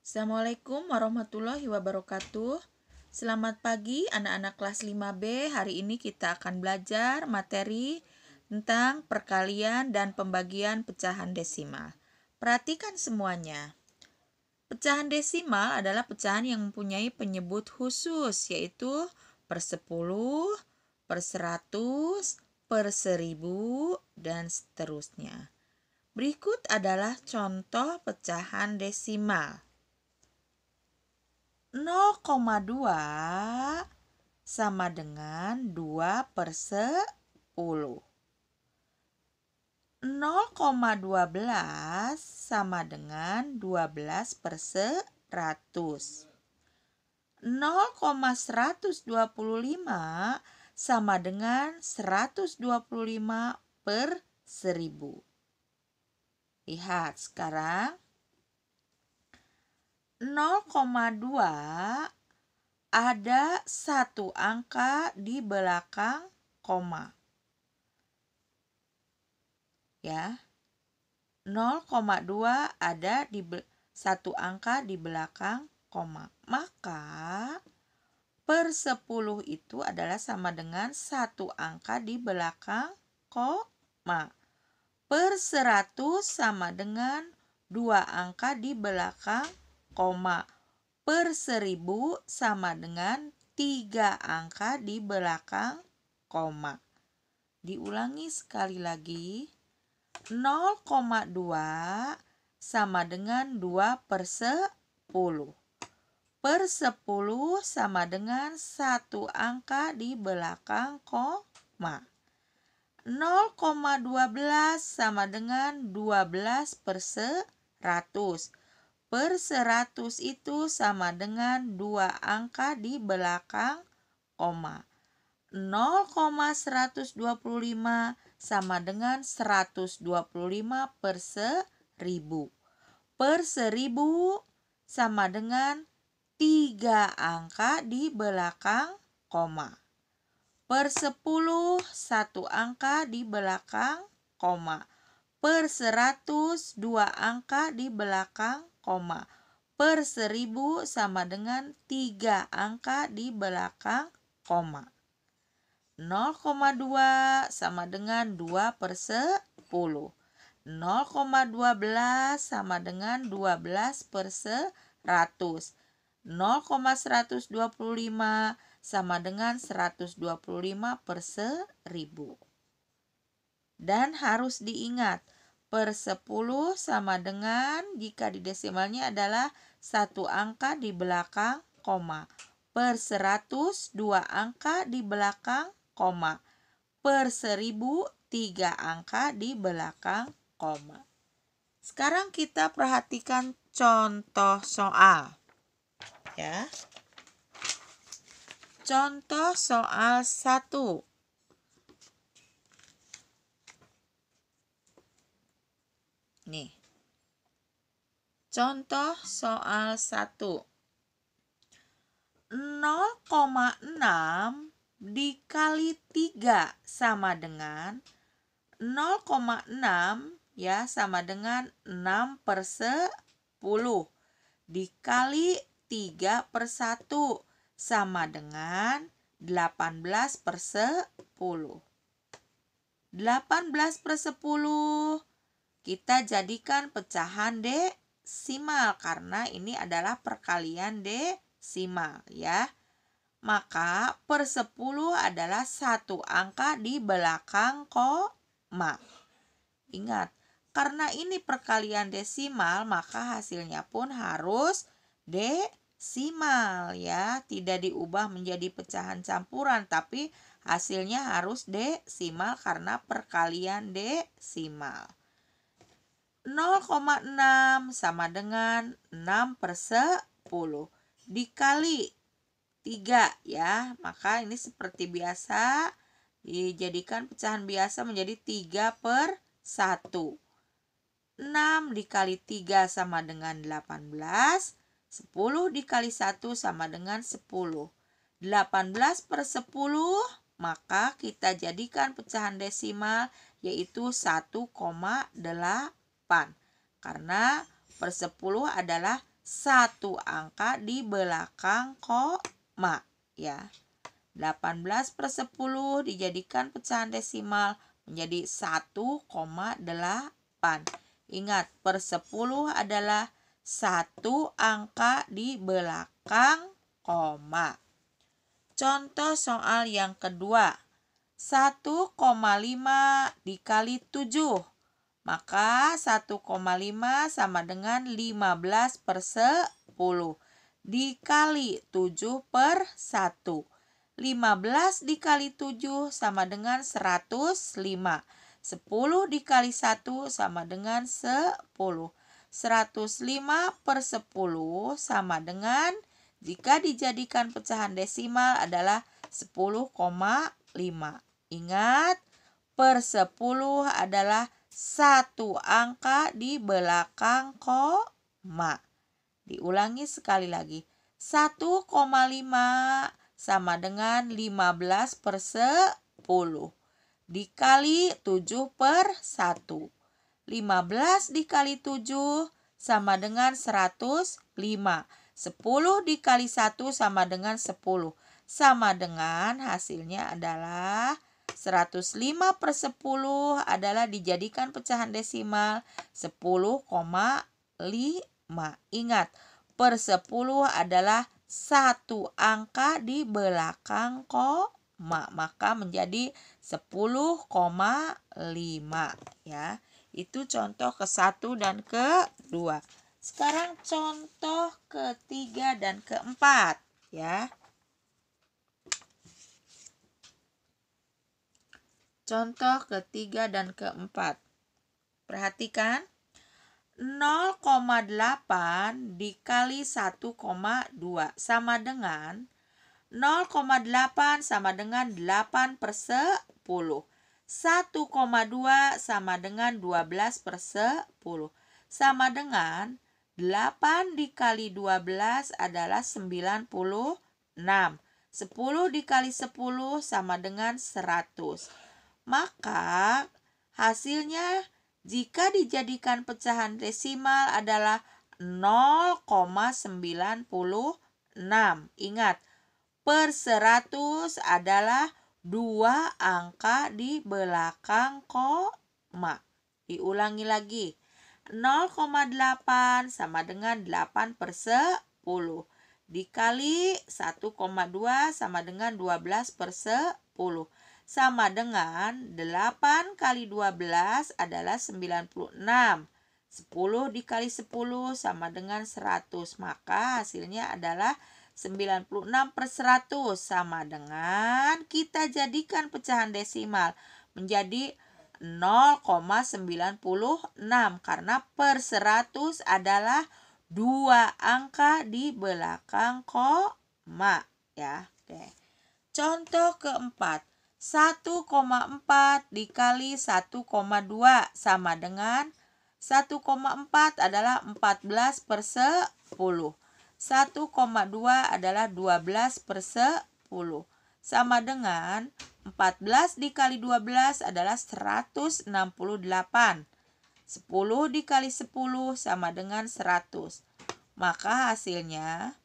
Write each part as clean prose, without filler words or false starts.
Assalamualaikum warahmatullahi wabarakatuh. Selamat pagi anak-anak kelas 5B. Hari ini kita akan belajar materi tentang perkalian dan pembagian pecahan desimal. Perhatikan semuanya. Pecahan desimal adalah pecahan yang mempunyai penyebut khusus, yaitu per 10, per 100, per 1000, dan seterusnya. Berikut adalah contoh pecahan desimal. 0,2 sama dengan 2 per 10. 0,12 sama dengan 12 per 100. 0,125 sama dengan 125 per 1000. Lihat sekarang. 0,2 ada satu angka di belakang koma. Ya. 0,2 ada di satu angka di belakang koma. Maka per 10 itu adalah sama dengan satu angka di belakang koma. Per 100 sama dengan dua angka di belakang koma. Per 1000 sama dengan 3 angka di belakang koma. Diulangi sekali lagi. 0,2 sama dengan 2 per 10. Per 10 sama dengan satu angka di belakang koma. 0,12 sama dengan 12 per 100. Per 100 itu sama dengan dua angka di belakang koma. 0,125 sama dengan 125 per 1000. Per 1000 sama dengan 3 angka di belakang koma. Per 10 satu angka di belakang koma. Per 100 dua angka di belakang koma. Per 1000 sama dengan 3 angka di belakang koma. 0,2 sama dengan 2 per 10. 0,12 sama dengan 12 per 100. 0,125 sama dengan 125 per 1000. Dan harus diingat, per 10 sama dengan, jika di desimalnya adalah satu angka di belakang koma. Per 100 dua angka di belakang koma. Per 1000 3 angka di belakang koma. Sekarang kita perhatikan contoh soal. Ya. Contoh soal 1. Nih. Contoh soal 1. 0,6 dikali 3 sama dengan 0,6 ya sama dengan 6 per 10 dikali 3 per 1 sama dengan 18 per 10. 18 per 10 kita jadikan pecahan desimal karena ini adalah perkalian desimal ya. Maka per 10 adalah satu angka di belakang koma. Ingat, karena ini perkalian desimal maka hasilnya pun harus desimal ya. Tidak diubah menjadi pecahan campuran tapi hasilnya harus desimal karena perkalian desimal. 0,6 sama dengan 6 per 10 dikali 3 ya. Maka ini seperti biasa dijadikan pecahan biasa menjadi 3 per 1. 6 dikali 3 sama dengan 18. 10 dikali 1 sama dengan 10. 18 per 10 maka kita jadikan pecahan desimal yaitu 1,8. Karena per 10 adalah satu angka di belakang koma ya. 18/10 dijadikan pecahan desimal menjadi 1,8. Ingat, per 10 adalah satu angka di belakang koma. Contoh soal yang kedua. 1,5 dikali 7. Maka 1,5 sama dengan 15/10 dikali 7/1. 15 dikali 7 sama dengan 105. 10 dikali 1 sama dengan 10. 105/10 sama dengan, jika dijadikan pecahan desimal, adalah 10,5. Ingat, per 10 adalah satu angka di belakang koma. Diulangi sekali lagi. 1,5 sama dengan 15/10 dikali 7/1. 15 dikali 7 sama dengan 105. 10 dikali 1 sama dengan 10. Sama dengan, hasilnya adalah 105/10 adalah dijadikan pecahan desimal 10,5. Ingat, per 10 adalah satu angka di belakang koma, maka menjadi 10,5 ya. Itu contoh ke-1 dan ke-2. Sekarang contoh ke-3 dan ke-4 ya. Contoh ke-3 dan ke-4. Perhatikan. 0,8 dikali 1,2 sama dengan 0,8 sama dengan 8/10. 1,2 sama dengan 12/10. Sama dengan 8 dikali 12 adalah 96. 10 dikali 10 sama dengan 100. Maka hasilnya jika dijadikan pecahan desimal adalah 0,96. Ingat, per 100 adalah dua angka di belakang koma. Diulangi lagi. 0,8 sama dengan 8/10 dikali 1,2 sama dengan 12/10 sama dengan 8 kali 12 adalah 96. 10 dikali 10 sama dengan 100. Maka hasilnya adalah 96/100 sama dengan, kita jadikan pecahan desimal menjadi 0,96 karena per 100 adalah dua angka di belakang koma ya. Oke. Contoh keempat. 1,4 dikali 1,2 sama dengan 1,4 adalah 14/10. 1,2 adalah 12/10. Sama dengan 14 dikali 12 adalah 168. 10 dikali 10 sama dengan 100. Maka hasilnya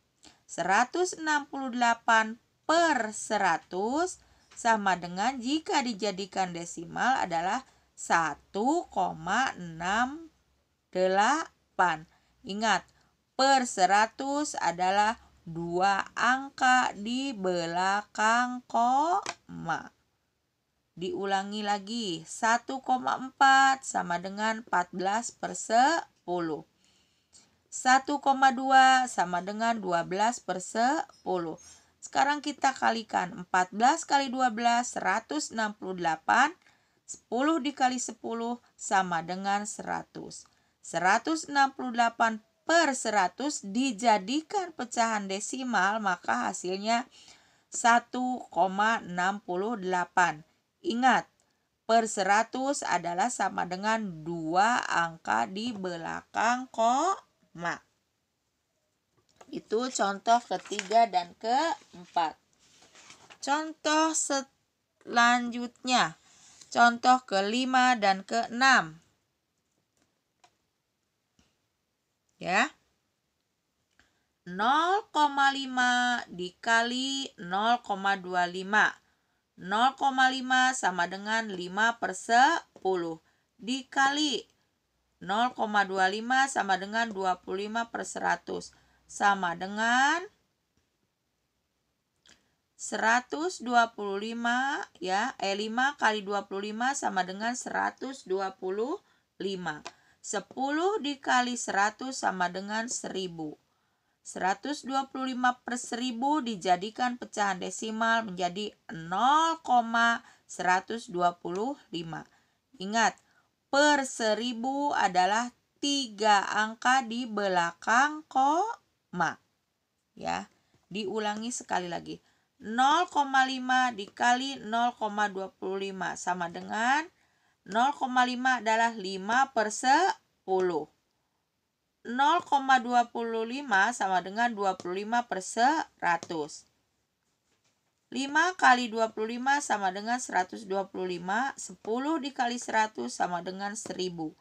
168/100 sama dengan, jika dijadikan desimal, adalah 1,68. Ingat, per 100 adalah dua angka di belakang koma. Diulangi lagi. 1,4 sama dengan 14/10. 1,2 sama dengan 12/10. Sekarang kita kalikan. 14 kali 12, 168. 10 dikali 10 sama dengan 100. 168/100 dijadikan pecahan desimal, maka hasilnya 1,68. Ingat, per 100 adalah sama dengan dua angka di belakang koma. Itu contoh ketiga dan keempat. Contoh selanjutnya, contoh kelima dan keenam. Ya. 0,5 dikali 0,25. 0,5 sama dengan 5/10 dikali 0,25 sama dengan 25/100 sama dengan 125 ya. 5 kali 25 sama dengan 125. 10 dikali 100 sama dengan 1000. 125/1000 dijadikan pecahan desimal menjadi 0,125. Ingat, per 1000 adalah 3 angka di belakang koma. Ya, diulangi sekali lagi. 0,5 dikali 0,25 sama dengan 0,5 adalah 5/10. 0,25 sama dengan 25/100. 5 kali 25 sama dengan 125. 10 dikali 100 sama dengan 1000.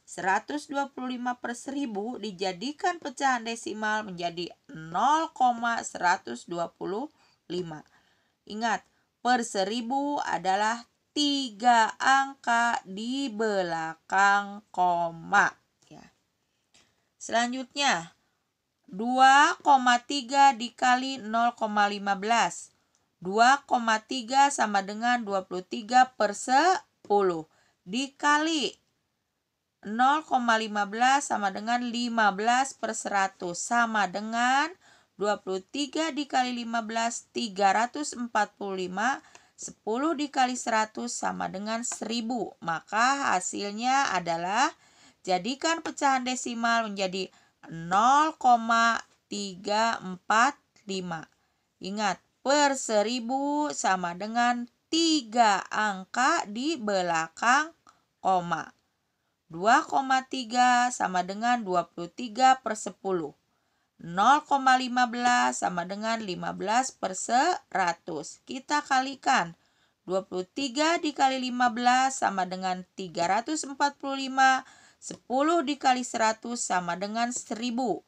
125/1000 dijadikan pecahan desimal menjadi 0,125. Ingat, per 1000 adalah 3 angka di belakang koma. Selanjutnya, 2,3 dikali 0,15. 2,3 sama dengan 23/10 dikali 0,15 sama dengan 15/100 sama dengan 23 dikali 15, 345. 10 dikali 100 sama dengan 1000. Maka hasilnya adalah jadikan pecahan desimal menjadi 0,345. Ingat, per 1000 sama dengan 3 angka di belakang koma. 2,3 sama dengan 23/10. 0,15 sama dengan 15/100. Kita kalikan. 23 dikali 15 sama dengan 345. 10 dikali 100 sama dengan 1000.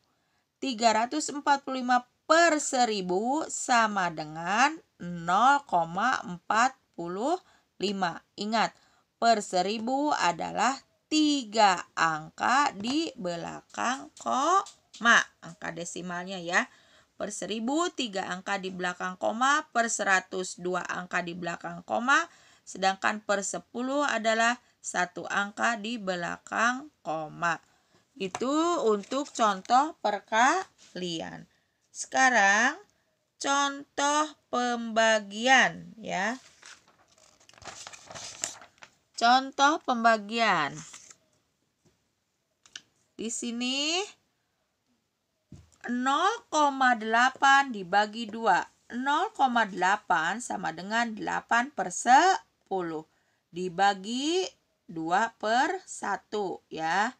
345/1000 sama dengan 0,45. Ingat, per 1000 adalah 3 angka di belakang koma. Angka desimalnya ya. Per 1000 3 angka di belakang koma, per 100 2 angka di belakang koma, sedangkan per 10 adalah 1 angka di belakang koma. Itu untuk contoh perkalian. Sekarang contoh pembagian ya. Contoh pembagian. Di sini 0,8 dibagi 2. 0,8 sama dengan 8/10 dibagi 2/1 ya.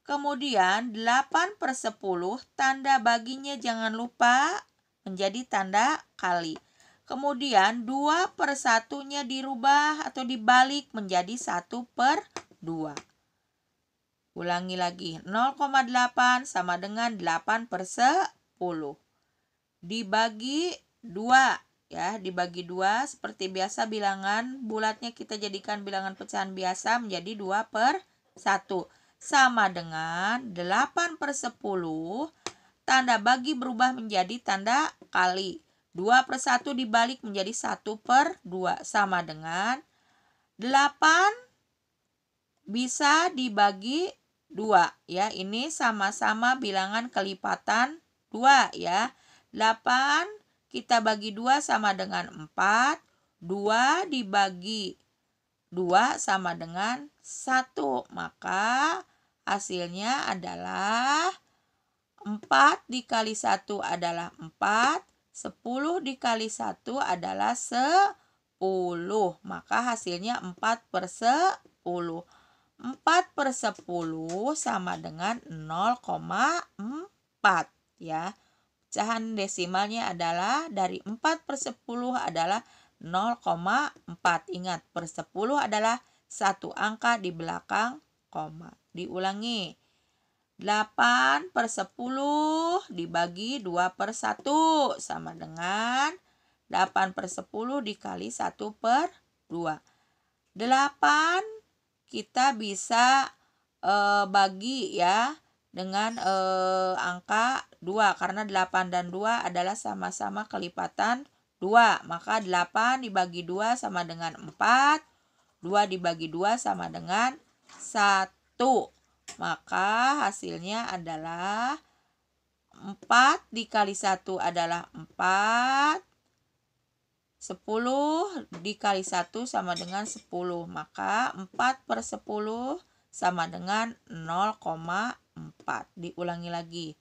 Kemudian 8/10 tanda baginya jangan lupa menjadi tanda kali. Kemudian 2/1-nya dirubah atau dibalik menjadi 1/2. Ulangi lagi, 0,8 sama dengan 8/10 dibagi 2 ya, dibagi 2 seperti biasa bilangan bulatnya kita jadikan bilangan pecahan biasa menjadi 2/1 sama dengan 8/10 tanda bagi berubah menjadi tanda kali. 2/1 dibalik menjadi 1/2 sama dengan 8 bisa dibagi 2 ya. Ini sama-sama bilangan kelipatan 2 ya. 8 kita bagi 2 sama dengan 4. 2 dibagi 2 sama dengan 1. Maka hasilnya adalah 4 dikali 1 adalah 4. 10 dikali 1 adalah 10. Maka hasilnya 4/10. 4/10 sama dengan 0,4 ya. Pecahan desimalnya adalah dari 4/10 adalah 0,4. Ingat, per 10 adalah 1 angka di belakang koma. Diulangi. 8/10 dibagi 2/1 sama dengan 8/10 dikali 1/2. 8 kita bisa bagi ya dengan angka 2 karena 8 dan 2 adalah sama-sama kelipatan 2. Maka 8 dibagi 2 sama dengan 4. 2 dibagi 2 sama dengan 1. Maka hasilnya adalah 4 dikali 1 adalah 4. 10 dikali 1 sama dengan 10. Maka 4/10 sama dengan 0,4. Diulangi lagi.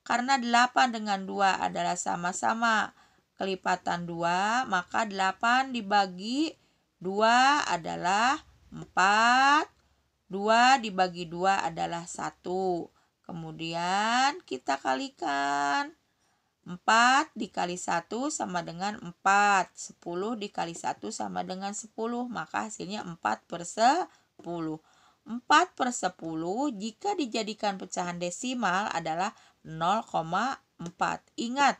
Karena 8 dengan 2 adalah sama-sama kelipatan 2, maka 8 dibagi 2 adalah 4. 2 dibagi 2 adalah 1. Kemudian kita kalikan. 4 dikali 1 sama dengan 4. 10 dikali 1 sama dengan 10. Maka hasilnya 4/10. 4/10 jika dijadikan pecahan desimal adalah 0,4. Ingat,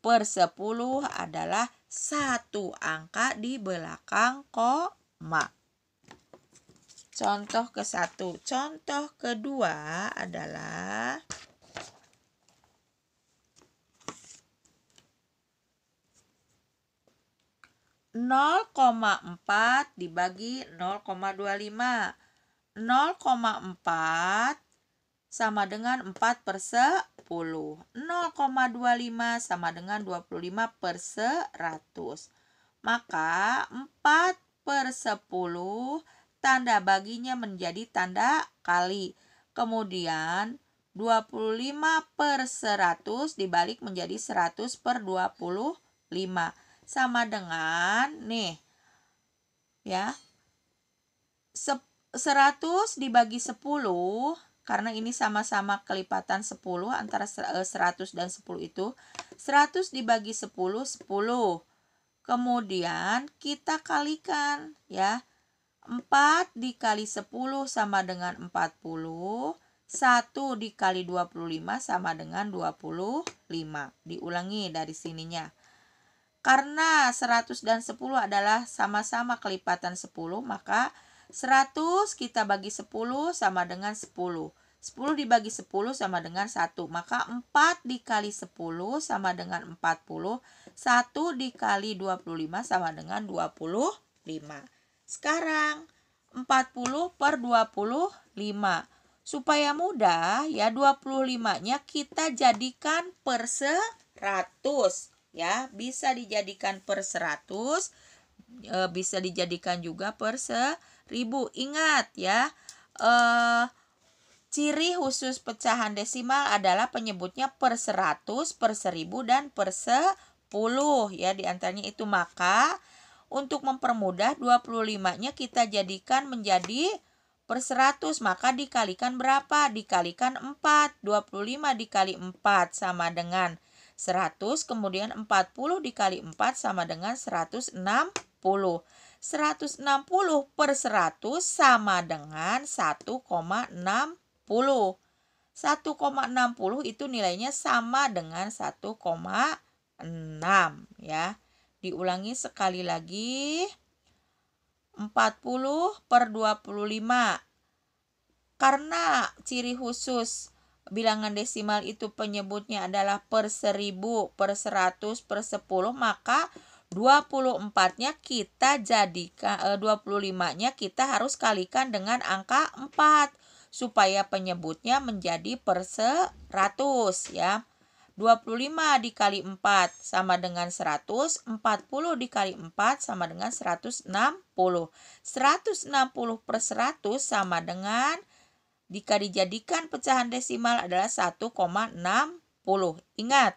per 10 adalah satu angka di belakang koma. Contoh ke-1. Contoh kedua adalah 0,4 dibagi 0,25. 0,4 sama dengan 4/10. 0,25 sama dengan 25/100. Maka 4/10 tanda baginya menjadi tanda kali. Kemudian 25/100 dibalik menjadi 100/25. Sama dengan nih ya 100 dibagi 10 karena ini sama-sama kelipatan 10 antara 100 dan 10 itu 100 dibagi 10 10. Kemudian kita kalikan ya 4 dikali 10 sama dengan 40. 1 dikali 25 sama dengan 25. Diulangi dari sininya. Karena 100 dan 10 adalah sama-sama kelipatan 10, maka 100 kita bagi 10 sama dengan 10. 10 dibagi 10 sama dengan 1. Maka 4 dikali 10 sama dengan 40. 1 dikali 25 sama dengan 25. Sekarang 40/25. Supaya mudah ya 25-nya kita jadikan per 100. Ya, bisa dijadikan per 100, bisa dijadikan juga per 1000. Ingat ya, ciri khusus pecahan desimal adalah penyebutnya per 100, per 1000, dan per 10 ya, diantaranya itu. Maka untuk mempermudah 25-nya kita jadikan menjadi per 100, maka dikalikan berapa? Dikalikan 4. 25 dikali 4 sama dengan 100, kemudian 40 dikali 4 sama dengan 160. 160/100 sama dengan 1,60. 1,60 itu nilainya sama dengan 1,6 ya. Diulangi sekali lagi. 40/25. Karena ciri khusus bilangan desimal itu penyebutnya adalah per 1000, per 100, per 10, maka 24-nya kita jadikan 25-nya kita harus kalikan dengan angka 4 supaya penyebutnya menjadi per 100 ya. 25 dikali 4 sama dengan 100, 40 dikali 4 sama dengan 160. 160/100 sama dengan, jika dijadikan pecahan desimal, adalah 1,60. Ingat,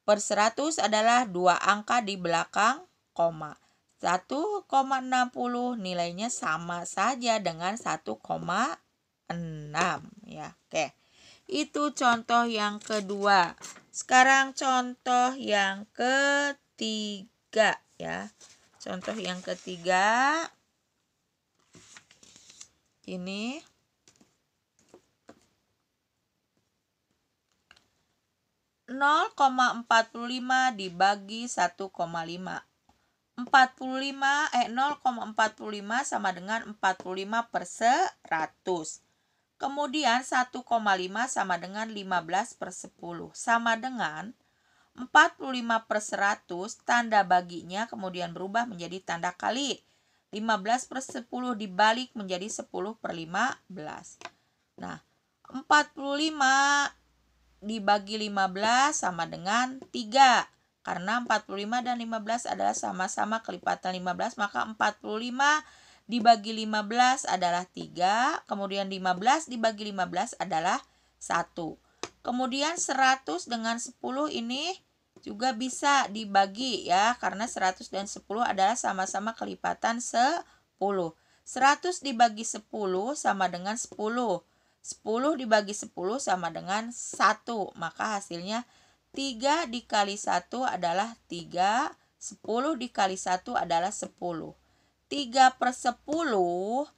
per 100 adalah dua angka di belakang koma. 1,60 nilainya sama saja dengan 1,6 ya. Oke. Itu contoh yang kedua. Sekarang contoh yang ketiga ya. Contoh yang ketiga ini 0,45 dibagi 1,5. 0,45 sama dengan 45/100. Kemudian 1,5 sama dengan 15/10. Sama dengan 45/100, tanda baginya kemudian berubah menjadi tanda kali. 15/10 dibalik menjadi 10/15. Nah, 45 dibagi 15 sama dengan 3. Karena 45 dan 15 adalah sama-sama kelipatan 15, maka 45 dibagi 15 adalah 3. Kemudian 15 dibagi 15 adalah 1. Kemudian 100 dengan 10 ini juga bisa dibagi ya, karena 100 dan 10 adalah sama-sama kelipatan 10. 100 dibagi 10 sama dengan 10. 10 dibagi 10 sama dengan 1. Maka hasilnya 3 dikali 1 adalah 3. 10 dikali 1 adalah 10. 3/10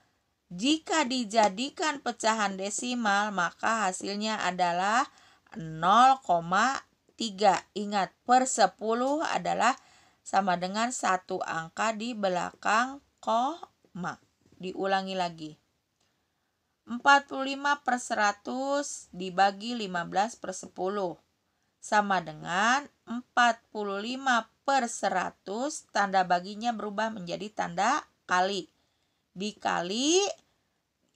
jika dijadikan pecahan desimal maka hasilnya adalah 0,3. Ingat, per 10 adalah sama dengan satu angka di belakang koma. Diulangi lagi. 45/100 dibagi 15/10 sama dengan 45/100, tanda baginya berubah menjadi tanda kali. Dikali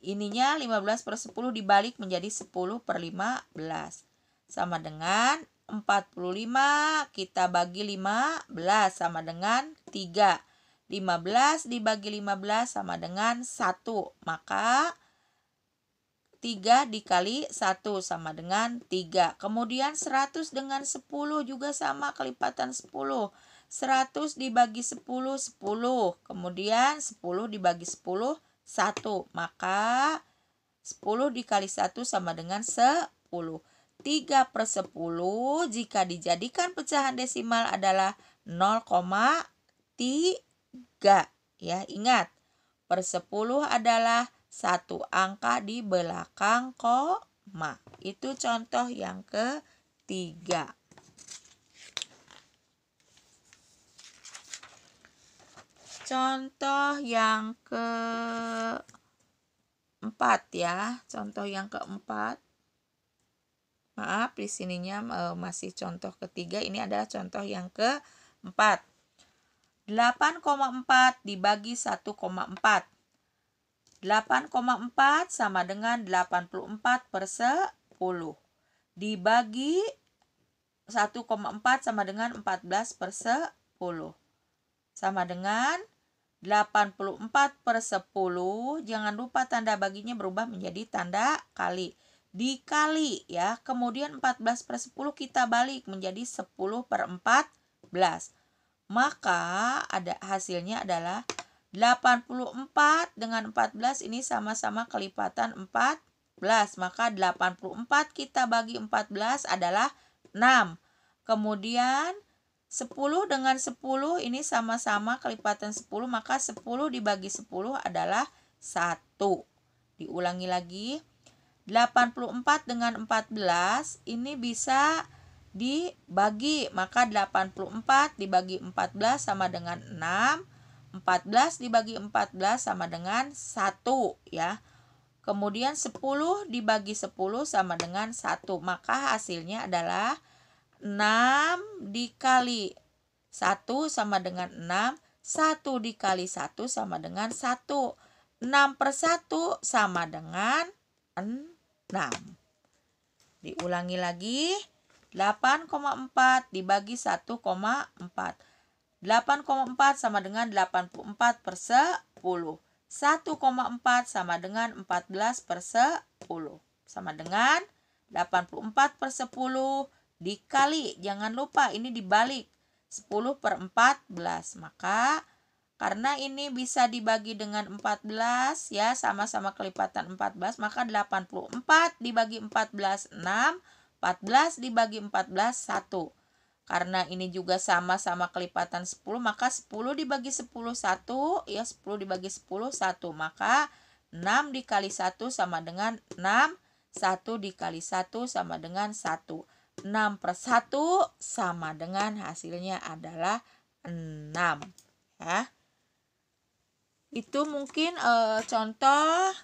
ininya 15/10 dibalik menjadi 10/15. Sama dengan 45 kita bagi 15 sama dengan 3. 15 dibagi 15 sama dengan 1. Maka 3 dikali 1 sama dengan 3. Kemudian 100 dengan 10 juga sama kelipatan 10. 100 dibagi 10, 10. Kemudian 10 dibagi 10, 1. Maka 10 dikali 1 sama dengan 10. 3/10 jika dijadikan pecahan desimal adalah 0,3. Ya, ingat, per 10 adalah satu angka di belakang koma. Itu contoh yang ketiga. Contoh yang keempat ya. Contoh yang keempat. Maaf, di sininya masih contoh ketiga. Ini adalah contoh yang keempat. 8,4 dibagi 1,4. 8,4 sama dengan 84/10. Dibagi 1,4 sama dengan 14/10. Sama dengan 84/10. Jangan lupa tanda baginya berubah menjadi tanda kali. Dikali ya. Kemudian 14/10 kita balik menjadi 10/14. Maka hasilnya adalah 84 dengan 14 ini sama-sama kelipatan 14. Maka 84 kita bagi 14 adalah 6. Kemudian 10 dengan 10 ini sama-sama kelipatan 10. Maka 10 dibagi 10 adalah 1. Diulangi lagi. 84 dengan 14 ini bisa dibagi. Maka 84 dibagi 14 sama dengan 6. 14 dibagi 14 sama dengan 1 ya. Kemudian 10 dibagi 10 sama dengan 1. Maka hasilnya adalah 6 dikali 1 sama dengan 6. 1 dikali 1 sama dengan 1. 6/1 sama dengan 6. Diulangi lagi. 8,4 dibagi 1,4. 8,4 sama dengan 84/10. 1,4 sama dengan 14/10. Sama dengan 84/10 dikali. Jangan lupa ini dibalik. 10/14. Maka karena ini bisa dibagi dengan 14 ya, sama-sama kelipatan 14, maka 84 dibagi 14 6, 14 dibagi 14 1. Karena ini juga sama-sama kelipatan 10, maka 10 dibagi 10 1 ya, 10 dibagi 10 1. Maka 6 dikali 1 sama dengan 6, 1 dikali 1 sama dengan 1. 6/1 sama dengan hasilnya adalah 6 ya. Itu mungkin contoh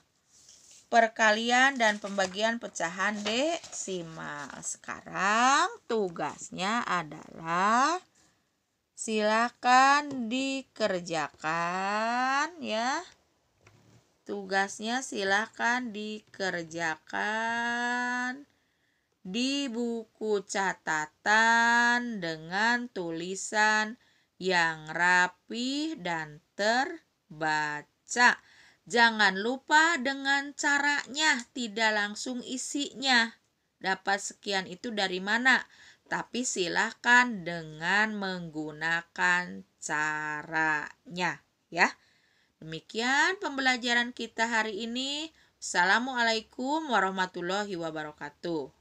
perkalian dan pembagian pecahan desimal. Sekarang tugasnya adalah silakan dikerjakan ya. Tugasnya silakan dikerjakan di buku catatan dengan tulisan yang rapi dan terbaca. Jangan lupa dengan caranya, tidak langsung isinya. Dapat sekian itu dari mana? Tapi silakan dengan menggunakan caranya ya. Demikian pembelajaran kita hari ini. Assalamualaikum warahmatullahi wabarakatuh.